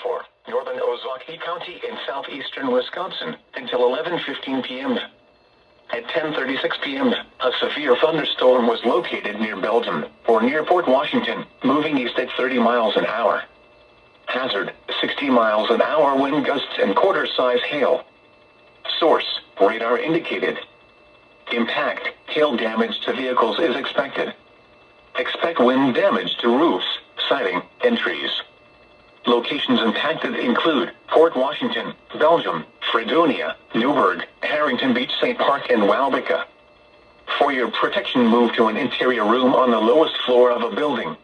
for northern Ozaukee County in southeastern Wisconsin until 11:15 p.m. At 10:36 p.m., a severe thunderstorm was located near Belgium, or near Port Washington, moving east at 30 miles an hour. Hazard, 60 miles an hour wind gusts and quarter-size hail. Source, radar indicated. Impact, hail damage to vehicles is expected. Expect wind damage to roofs, siding, and trees. Locations impacted include Port Washington, Belgium, Fredonia, Newburgh, Harrington Beach, St. Park, and Waalbeke. For your protection, move to an interior room on the lowest floor of a building.